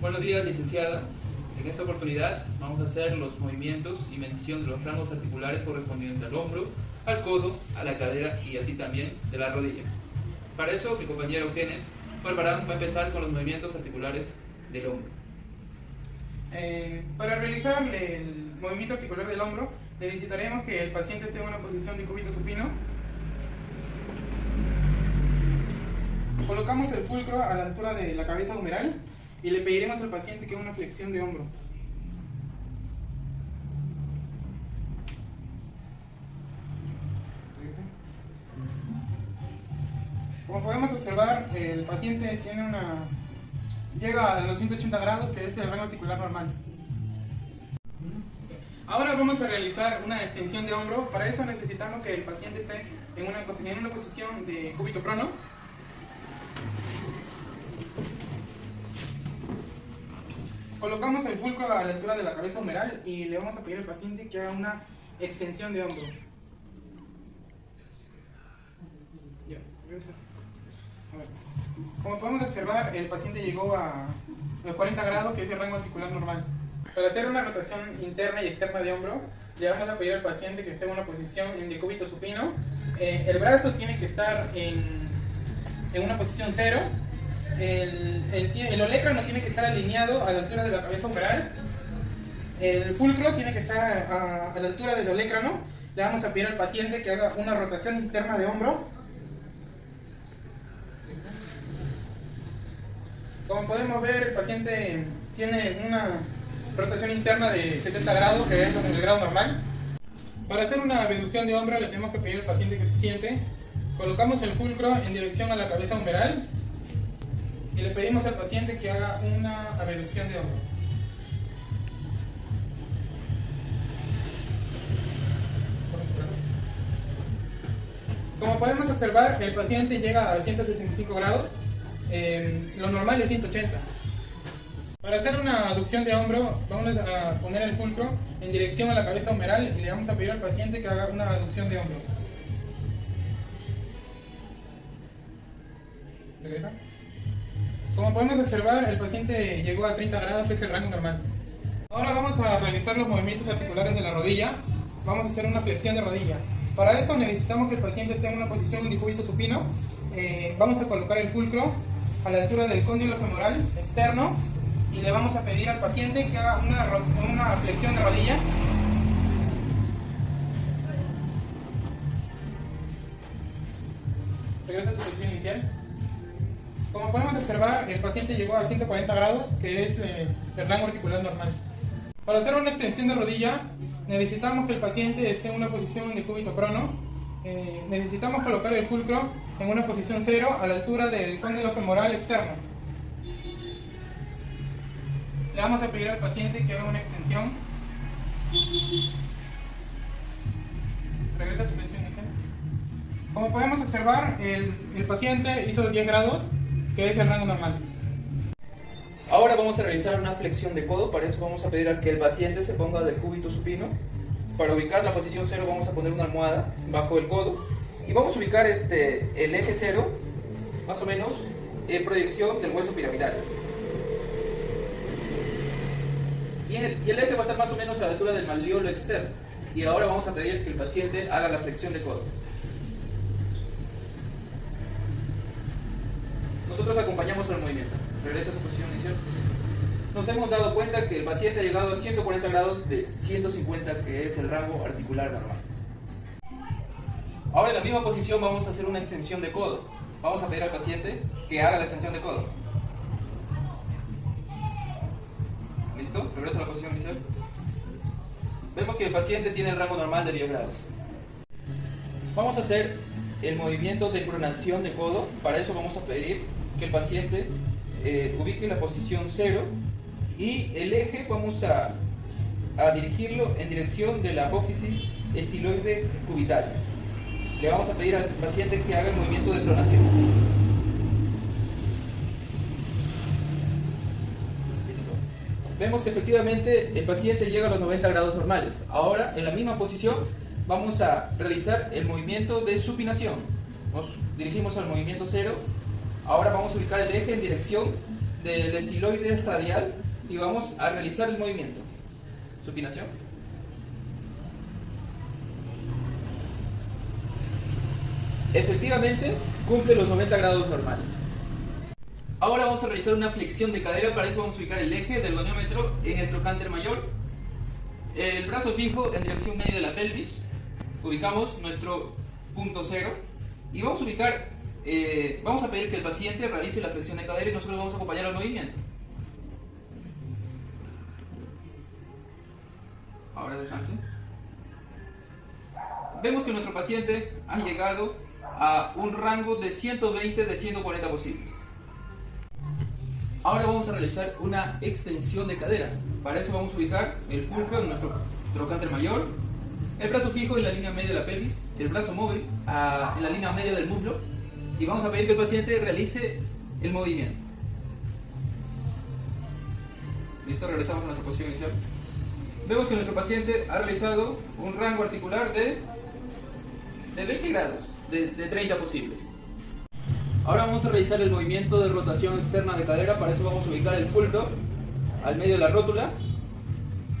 Buenos días, licenciada. En esta oportunidad vamos a hacer los movimientos y medición de los rangos articulares correspondientes al hombro, al codo, a la cadera y así también de la rodilla. Para eso, mi compañero Kenneth va a empezar con los movimientos articulares del hombro. Para realizar el movimiento articular del hombro, necesitaremos que el paciente esté en una posición de cúbito supino. Colocamos el fulcro a la altura de la cabeza humeral y le pediremos al paciente que haga una flexión de hombro. Como podemos observar, el paciente llega a los 180 grados, que es el rango articular normal. Ahora vamos a realizar una extensión de hombro. Para eso necesitamos que el paciente esté en una posición de cúbito prono. Colocamos el fulcro a la altura de la cabeza humeral y le vamos a pedir al paciente que haga una extensión de hombro. Como podemos observar, el paciente llegó a los 40 grados, que es el rango articular normal. Para hacer una rotación interna y externa de hombro, le vamos a pedir al paciente que esté en una posición de cúbito supino. El brazo tiene que estar en una posición 0. El olecrano tiene que estar alineado a la altura de la cabeza humeral. El fulcro tiene que estar a la altura del olecrano. Le vamos a pedir al paciente que haga una rotación interna de hombro. Como podemos ver, el paciente tiene una rotación interna de 70 grados, que es el grado normal. Para hacer una reducción de hombro, le tenemos que pedir al paciente que se siente. Colocamos el fulcro en dirección a la cabeza humeral y le pedimos al paciente que haga una abducción de hombro. Como podemos observar, el paciente llega a 165 grados, lo normal es 180. Para hacer una aducción de hombro, vamos a poner el fulcro en dirección a la cabeza humeral y le vamos a pedir al paciente que haga una aducción de hombro. ¿Regresa? Como podemos observar, el paciente llegó a 30 grados, que es el rango normal. Ahora vamos a realizar los movimientos articulares de la rodilla. Vamos a hacer una flexión de rodilla. Para esto necesitamos que el paciente esté en una posición de cúbito supino. Vamos a colocar el fulcro a la altura del cóndilo femoral externo y le vamos a pedir al paciente que haga una flexión de rodilla. Regresa a tu posición inicial. Como podemos observar, el paciente llegó a 140 grados, que es el rango articular normal. Para hacer una extensión de rodilla, necesitamos que el paciente esté en una posición de cúbito prono. Necesitamos colocar el fulcro en una posición 0 a la altura del cóndilo femoral externo. Le vamos a pedir al paciente que haga una extensión. Regresa a su posición inicial. Como podemos observar, el paciente hizo 10 grados, que es el rango normal. Ahora vamos a realizar una flexión de codo. Para eso vamos a pedir a que el paciente se ponga de cúbito supino. Para ubicar la posición 0 vamos a poner una almohada bajo el codo y vamos a ubicar el eje 0 más o menos en proyección del hueso piramidal. Y el eje va a estar más o menos a la altura del malleolo externo. Y ahora vamos a pedir que el paciente haga la flexión de codo. Nosotros acompañamos el movimiento. Regresa a su posición inicial. Nos hemos dado cuenta que el paciente ha llegado a 140 grados de 150, que es el rango articular normal. Ahora en la misma posición vamos a hacer una extensión de codo. Vamos a pedir al paciente que haga la extensión de codo. ¿Listo? Regresa a la posición inicial. Vemos que el paciente tiene el rango normal de 10 grados. Vamos a hacer el movimiento de pronación de codo. Para eso vamos a pedir que el paciente ubique la posición 0 y el eje vamos a dirigirlo en dirección de la apófisis estiloide cubital. Le vamos a pedir al paciente que haga el movimiento de pronación. Listo. Vemos que efectivamente el paciente llega a los 90 grados normales. Ahora, en la misma posición, vamos a realizar el movimiento de supinación. Nos dirigimos al movimiento 0. Ahora vamos a ubicar el eje en dirección del estiloide radial y vamos a realizar el movimiento. Supinación. Efectivamente cumple los 90 grados normales. Ahora vamos a realizar una flexión de cadera. Para eso vamos a ubicar el eje del goniómetro en el trocánter mayor, el brazo fijo en dirección media de la pelvis, ubicamos nuestro punto cero y vamos a ubicar, vamos a pedir que el paciente realice la flexión de cadera y nosotros vamos a acompañar al movimiento. Ahora descanse. Vemos que nuestro paciente ha llegado a un rango de 120 de 140 posibles. Ahora vamos a realizar una extensión de cadera. Para eso vamos a ubicar el fulcro en nuestro trocánter mayor, el brazo fijo en la línea media de la pelvis, el brazo móvil en la línea media del muslo y vamos a pedir que el paciente realice el movimiento. Listo, regresamos a nuestra posición inicial. Vemos que nuestro paciente ha realizado un rango articular de 20 grados, de 30 posibles. Ahora vamos a realizar el movimiento de rotación externa de cadera. Para eso vamos a ubicar el fulcro al medio de la rótula.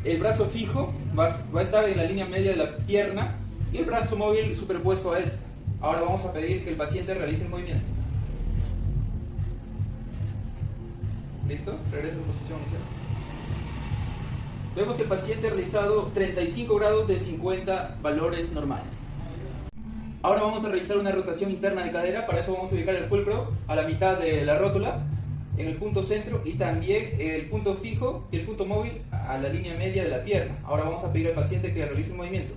El brazo fijo va a estar en la línea media de la pierna y el brazo móvil superpuesto a este. Ahora vamos a pedir que el paciente realice el movimiento. ¿Listo? Regresa a su posición inicial. Vemos que el paciente ha realizado 35 grados de 50 valores normales. Ahora vamos a realizar una rotación interna de cadera. Para eso vamos a ubicar el fulcro a la mitad de la rótula, en el punto centro, y también el punto fijo y el punto móvil a la línea media de la pierna. Ahora vamos a pedir al paciente que realice el movimiento.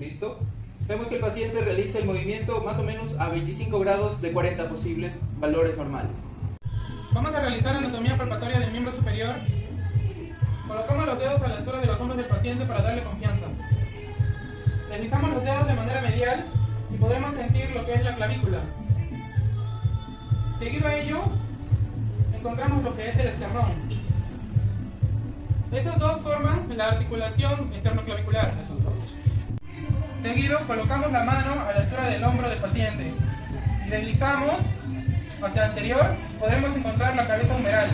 ¿Listo? Vemos que el paciente realiza el movimiento más o menos a 25 grados de 40 posibles valores normales. Vamos a realizar anatomía palpatoria del miembro superior. Colocamos los dedos a la altura de los hombros del paciente para darle confianza. Deslizamos los dedos de manera medial y podremos sentir lo que es la clavícula. Seguido a ello, encontramos lo que es el esternón. Esos dos forman la articulación esternoclavicular. Seguido, colocamos la mano a la altura del hombro del paciente y deslizamos hacia el anterior, podremos encontrar la cabeza humeral.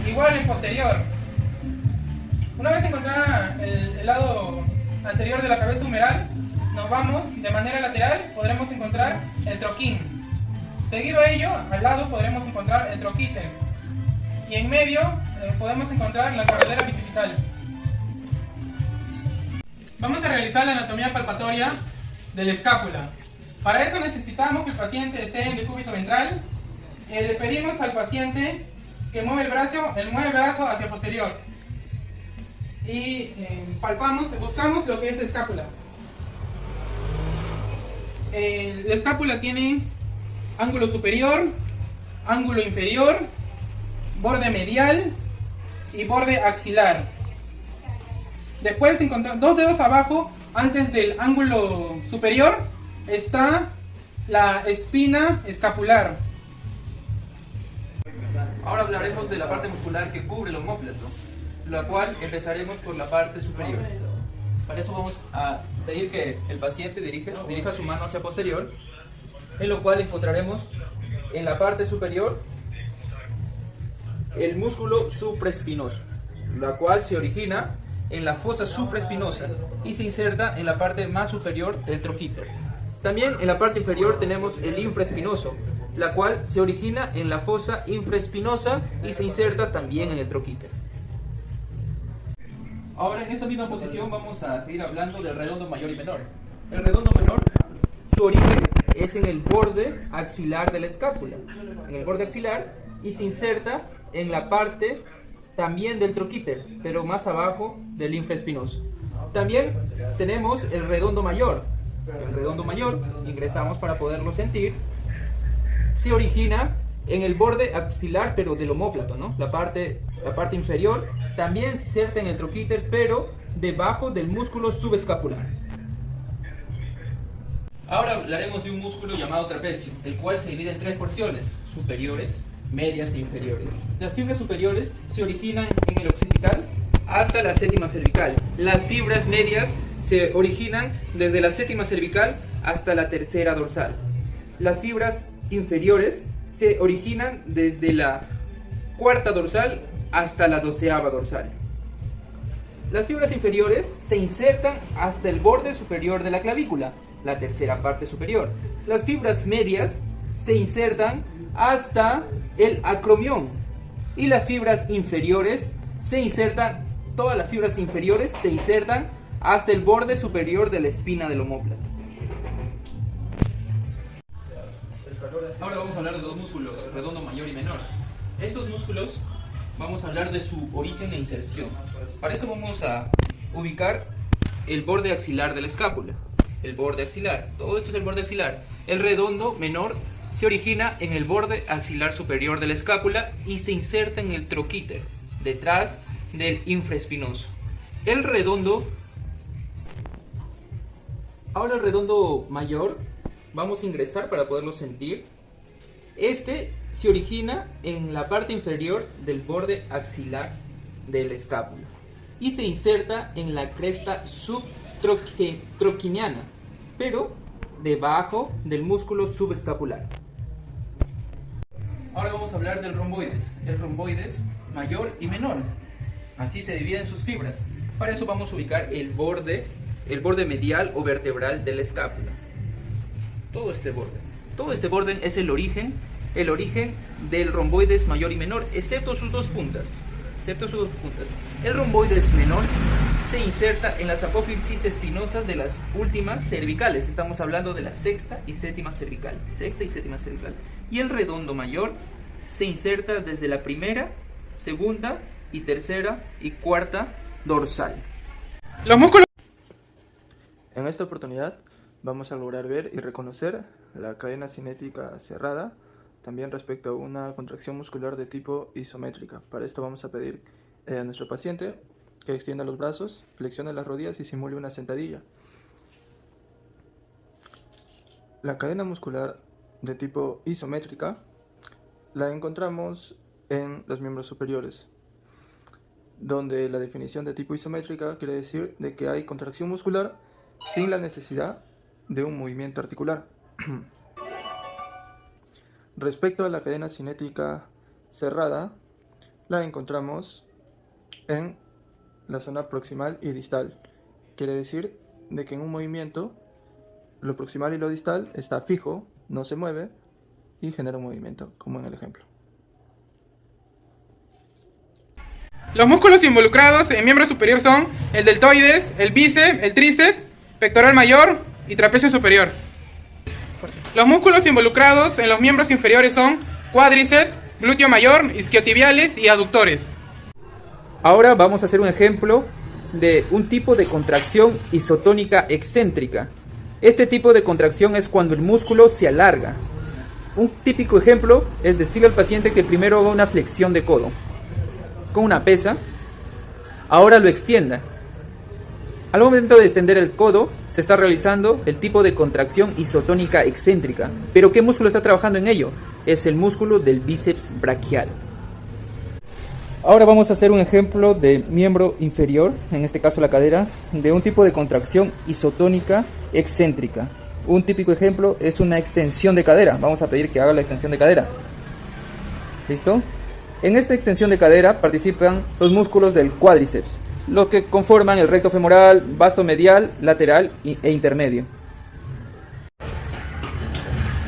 Igual en posterior. Una vez encontrada el lado anterior de la cabeza humeral, nos vamos de manera lateral, podremos encontrar el troquín. Seguido a ello, al lado podremos encontrar el troquíter. Y en medio podemos encontrar la corredera bicipital. Vamos a realizar la anatomía palpatoria de la escápula. Para eso necesitamos que el paciente esté en decúbito ventral. Le pedimos al paciente que mueva el brazo hacia posterior. Y buscamos lo que es la escápula. La escápula tiene ángulo superior, ángulo inferior, borde medial y borde axilar. Después, encontrar dos dedos abajo, antes del ángulo superior, está la espina escapular. Ahora hablaremos de la parte muscular que cubre el omóplato, la cual empezaremos por la parte superior. Para eso vamos a pedir que el paciente dirija su mano hacia posterior, en lo cual encontraremos en la parte superior el músculo supraespinoso, la cual se origina en la fosa supraespinosa y se inserta en la parte más superior del troquíter. También en la parte inferior tenemos el infraespinoso, la cual se origina en la fosa infraespinosa y se inserta también en el troquíter. Ahora en esta misma posición vamos a seguir hablando del redondo mayor y menor. El redondo menor, su origen es en el borde axilar de la escápula, en el borde axilar, y se inserta en la parte también del troquíter, pero más abajo del infraespinoso. También tenemos el redondo mayor. El redondo mayor, ingresamos para poderlo sentir, se origina en el borde axilar, pero del omóplato, ¿no? La parte inferior también se inserta en el troquíter, pero debajo del músculo subescapular. Ahora hablaremos de un músculo llamado trapecio, el cual se divide en tres porciones: superiores, medias e inferiores. Las fibras superiores se originan en el occipital hasta la séptima cervical. Las fibras medias se originan desde la séptima cervical hasta la tercera dorsal. Las fibras inferiores se originan desde la cuarta dorsal hasta la 12ª dorsal. Las fibras inferiores se insertan hasta el borde superior de la clavícula, la tercera parte superior. Las fibras medias se insertan hasta el acromión y las fibras inferiores se insertan, todas las fibras inferiores se insertan hasta el borde superior de la espina del omóplato. Ahora vamos a hablar de dos músculos, redondo mayor y menor. Estos músculos vamos a hablar de su origen e inserción. Para eso vamos a ubicar el borde axilar de la escápula. El borde axilar, todo esto es el borde axilar. El redondo menor se origina en el borde axilar superior de la escápula y se inserta en el troquíter, detrás del infraespinoso. Ahora el redondo mayor, vamos a ingresar para poderlo sentir. Este se origina en la parte inferior del borde axilar de la escápula y se inserta en la cresta subtroquiniana, pero debajo del músculo subescapular. Ahora vamos a hablar del romboides. El romboides mayor y menor. Así se dividen sus fibras. Para eso vamos a ubicar el borde medial o vertebral de la escápula. Todo este borde es el origen del romboides mayor y menor, excepto sus dos puntas. El romboides menor se inserta en las apófisis espinosas de las últimas cervicales. Estamos hablando de la sexta y séptima cervical. Y el redondo mayor se inserta desde la primera, segunda y tercera y cuarta dorsal. Los músculos. En esta oportunidad vamos a lograr ver y reconocer la cadena cinética cerrada, también respecto a una contracción muscular de tipo isométrica. Para esto vamos a pedir a nuestro paciente que extienda los brazos, flexione las rodillas y simule una sentadilla. La cadena muscular de tipo isométrica la encontramos en los miembros superiores, donde la definición de tipo isométrica quiere decir de que hay contracción muscular sin la necesidad de un movimiento articular. Respecto a la cadena cinética cerrada, la encontramos en la zona proximal y distal. Quiere decir de que en un movimiento lo proximal y lo distal está fijo, no se mueve y genera un movimiento, como en el ejemplo. Los músculos involucrados en miembro superior son el deltoides, el bíceps, el tríceps, pectoral mayor y trapecio superior. Los músculos involucrados en los miembros inferiores son cuádriceps, glúteo mayor, isquiotibiales y aductores. Ahora vamos a hacer un ejemplo de un tipo de contracción isotónica excéntrica. Este tipo de contracción es cuando el músculo se alarga. Un típico ejemplo es decirle al paciente que primero haga una flexión de codo con una pesa, ahora lo extienda. Al momento de extender el codo, se está realizando el tipo de contracción isotónica excéntrica. ¿Pero qué músculo está trabajando en ello? Es el músculo del bíceps braquial. Ahora vamos a hacer un ejemplo de miembro inferior, en este caso la cadera, de un tipo de contracción isotónica excéntrica. Un típico ejemplo es una extensión de cadera. Vamos a pedir que haga la extensión de cadera. ¿Listo? En esta extensión de cadera participan los músculos del cuádriceps, lo que conforman el recto femoral, vasto medial, lateral e intermedio.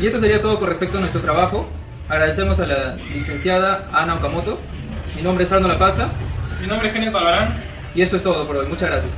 Y esto sería todo con respecto a nuestro trabajo. Agradecemos a la licenciada Ana Okamoto. Mi nombre es Arno La Pasa. Mi nombre es Kenneth Balvarán. Y esto es todo por hoy. Muchas gracias.